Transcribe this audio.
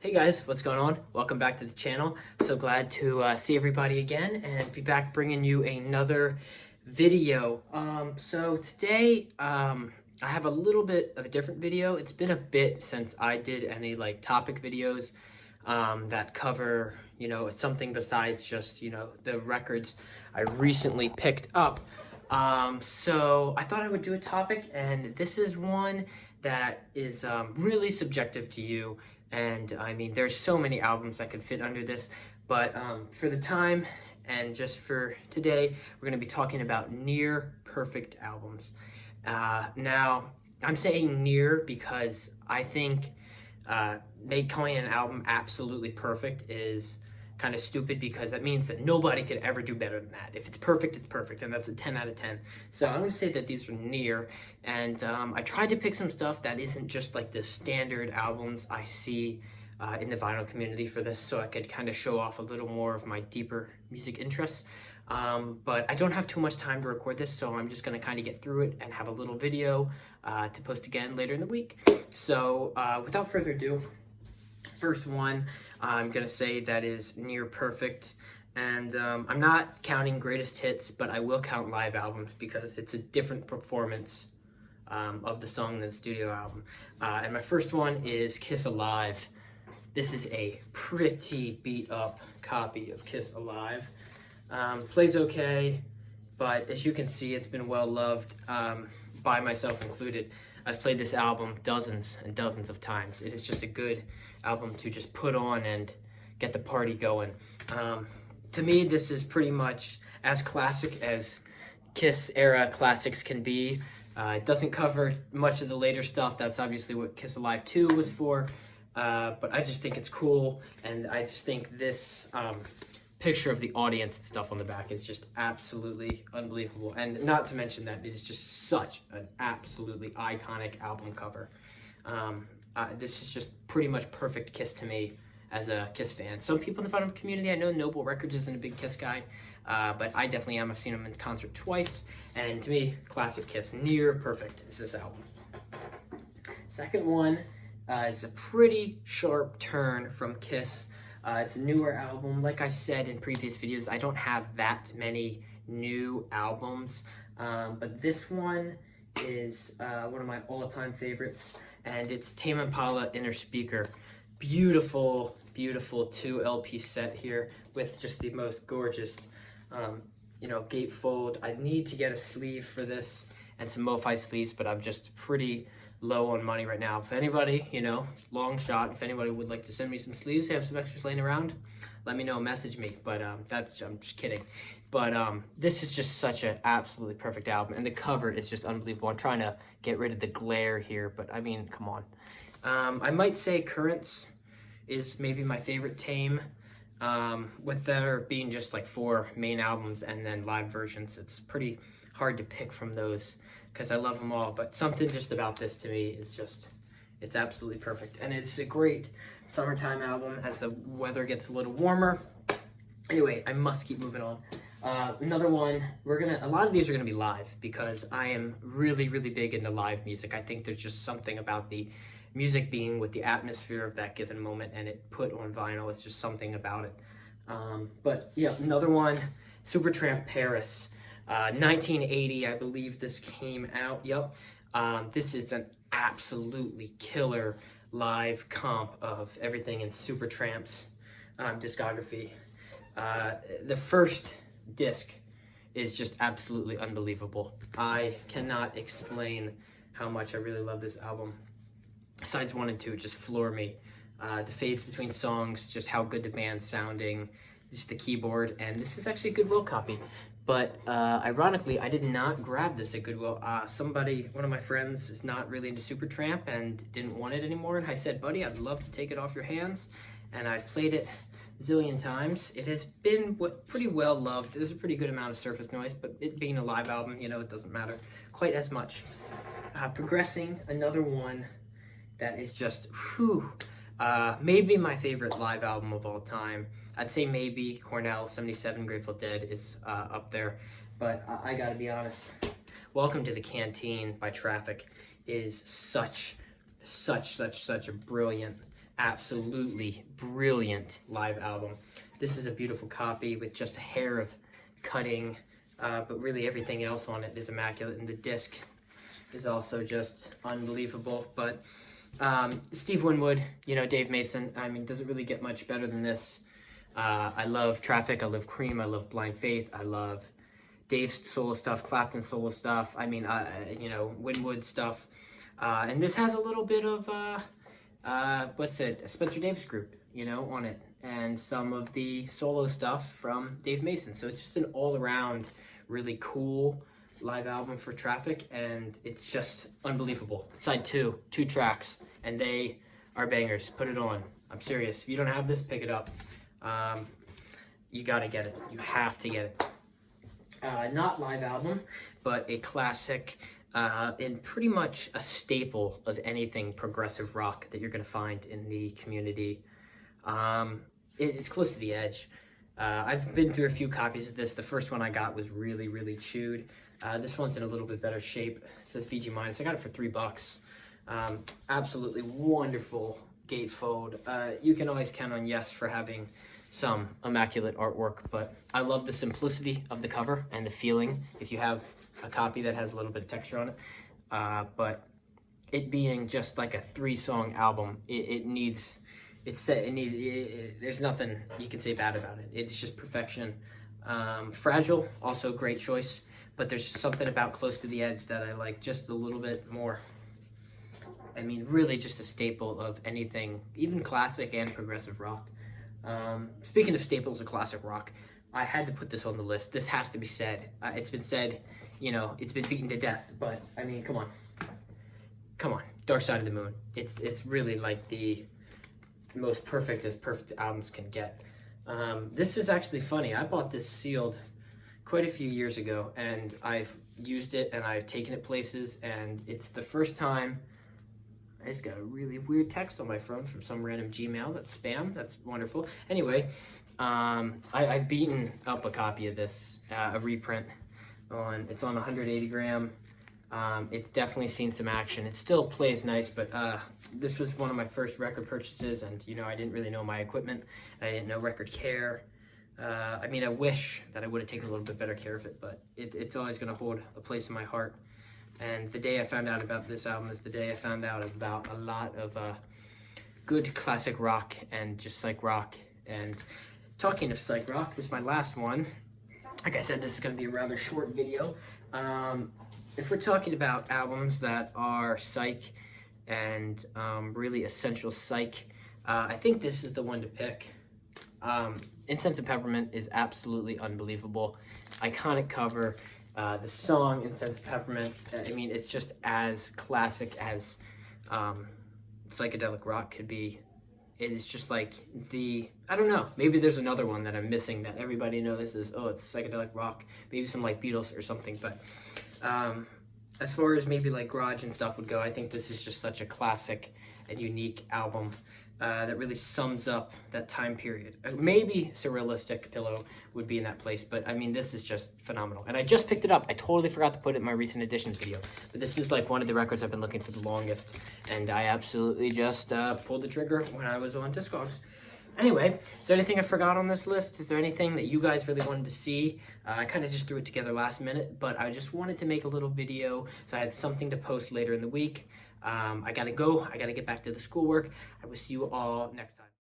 Hey guys, what's going on? Welcome back to the channel. So glad to see everybody again and be back bringing you another video. So today I have a little bit of a different video. It's been a bit since I did any like topic videos that cover, something besides just, the records I recently picked up. So I thought I would do a topic, and this is one that is really subjective to you. And I mean, there's so many albums that could fit under this, but for the time and just for today, we're going to be talking about near perfect albums. Now, I'm saying near because I think calling an album absolutely perfect is kind of stupid, because that means that nobody could ever do better than that. If it's perfect, it's perfect, and that's a 10 out of 10. So I'm going to say that these are near, and I tried to pick some stuff that isn't just like the standard albums I see in the vinyl community for this, so I could kind of show off a little more of my deeper music interests. But I don't have too much time to record this, so I'm just going to kind of get through it and have a little video to post again later in the week. So without further ado, first one I'm gonna say that is near perfect, and I'm not counting greatest hits, but I will count live albums because it's a different performance of the song than the studio album. And my first one is Kiss Alive. This is a pretty beat up copy of Kiss Alive. Plays okay, but as you can see, it's been well loved, by myself included. I've played this album dozens and dozens of times. It is just a good album to just put on and get the party going. To me, this is pretty much as classic as Kiss era classics can be. It doesn't cover much of the later stuff. That's obviously what Kiss Alive 2 was for. But I just think it's cool, and I just think this picture of the audience and stuff on the back is just absolutely unbelievable. And not to mention that it is just such an absolutely iconic album cover. This is just pretty much perfect Kiss to me as a Kiss fan. Some people in the vinyl community, I know Noble Records isn't a big Kiss guy, but I definitely am. I've seen them in concert twice, and to me, classic Kiss. Near perfect is this album. Second one is a pretty sharp turn from Kiss. It's a newer album. Like I said in previous videos, I don't have that many new albums, but this one is one of my all-time favorites, and it's Tame Impala Inner Speaker. Beautiful, beautiful 2 LP set here with just the most gorgeous, gatefold. I need to get a sleeve for this and some MoFi sleeves, but I'm just pretty low on money right now. If anybody, long shot, if anybody would like to send me some sleeves, have some extras laying around, let me know, message me. But I'm just kidding. But this is just such an absolutely perfect album, and the cover is just unbelievable. I'm trying to get rid of the glare here, but I mean, come on. I might say Currents is maybe my favorite Tame, with there being just like 4 main albums and then live versions. It's pretty hard to pick from those because I love them all, but something just about this to me is just, it's absolutely perfect. And it's a great summertime album as the weather gets a little warmer. Anyway, I must keep moving on. Another one, a lot of these are gonna be live because I am really, really big into live music. I think there's just something about the music being with the atmosphere of that given moment and it put on vinyl. It's just something about it. But yeah, another one, Supertramp Paris. 1980, I believe this came out. Yep. This is an absolutely killer live comp of everything in Supertramp's discography. The first disc is just absolutely unbelievable. I cannot explain how much I really love this album. Sides 1 and 2 just floor me. The fades between songs, just how good the band's sounding, just the keyboard, and this is actually a Goodwill copy. But ironically, I did not grab this at Goodwill. One of my friends is not really into Supertramp and didn't want it anymore, and I said, buddy, I'd love to take it off your hands. And I've played it a zillion times. It has been pretty well loved. There's a pretty good amount of surface noise, but it being a live album, it doesn't matter quite as much. Progressing, another one that is just, maybe my favorite live album of all time. I'd say maybe Cornell 77 Grateful Dead is up there, but I gotta be honest, Welcome to the Canteen by Traffic is such a brilliant absolutely brilliant live album. This is a beautiful copy with just a hair of cutting, but really everything else on it is immaculate, and the disc is also just unbelievable. But Steve Winwood, you know, Dave Mason, I mean, doesn't really get much better than this. I love Traffic, I love Cream, I love Blind Faith, I love Dave's solo stuff, Clapton's solo stuff, I mean, you know, Winwood stuff. And this has a little bit of, what's it, Spencer Davis Group, you know, on it. And some of the solo stuff from Dave Mason. So it's just an all-around really cool live album for Traffic, and it's just unbelievable. Side 2 tracks, and they are bangers. Put it on. I'm serious. If you don't have this, pick it up. You gotta get it. You have to get it. Not live album, but a classic, and pretty much a staple of anything progressive rock that you're gonna find in the community. It's Close to the Edge. I've been through a few copies of this. The first one I got was really, really chewed. This one's in a little bit better shape. It says VG minus. I got it for $3. Absolutely wonderful gatefold. You can always count on Yes for having some immaculate artwork, but I love the simplicity of the cover and the feeling if you have a copy that has a little bit of texture on it. But it being just like a 3-song album, there's nothing you can say bad about it. It's just perfection. Fragile, also great choice, but there's something about Close to the Edge that I like just a little bit more. I mean, really just a staple of anything, even classic and progressive rock. Speaking of staples of classic rock, I had to put this on the list. This has to be said. It's been said, you know, it's been beaten to death, but I mean, come on, Dark Side of the Moon. It's really like the most perfect as perfect albums can get. This is actually funny. I bought this sealed quite a few years ago, and I've used it and I've taken it places, and it's the first time. I just got a really weird text on my phone from some random Gmail. That's spam. That's wonderful. Anyway, I've beaten up a copy of this, a reprint. It's on 180 gram. It's definitely seen some action. It still plays nice, but this was one of my first record purchases, and you know, I didn't really know my equipment. I didn't know record care. I mean, I wish that I would have taken a little bit better care of it, but it's always going to hold a place in my heart. And the day I found out about this album is the day I found out about a lot of good classic rock and just psych rock. And talking of psych rock, this is my last one. Like I said, this is going to be a rather short video. If we're talking about albums that are psych and really essential psych, I think this is the one to pick. Incense and Peppermint is absolutely unbelievable. Iconic cover. The song Incense and Peppermint, I mean, it's just as classic as psychedelic rock could be. It is just like I don't know, maybe there's another one that I'm missing that everybody knows is, oh, it's psychedelic rock. Maybe some like Beatles or something, but as far as maybe like garage and stuff would go, I think this is just such a classic and unique album that really sums up that time period. Maybe Surrealistic Pillow would be in that place, but I mean, this is just phenomenal. And I just picked it up. I totally forgot to put it in my recent editions video, but this is like one of the records I've been looking for the longest, and I absolutely just pulled the trigger when I was on Discogs. Anyway, is there anything I forgot on this list? Is there anything that you guys really wanted to see? I kind of just threw it together last minute, but I just wanted to make a little video so I had something to post later in the week. I gotta go. I gotta get back to the schoolwork. I will see you all next time.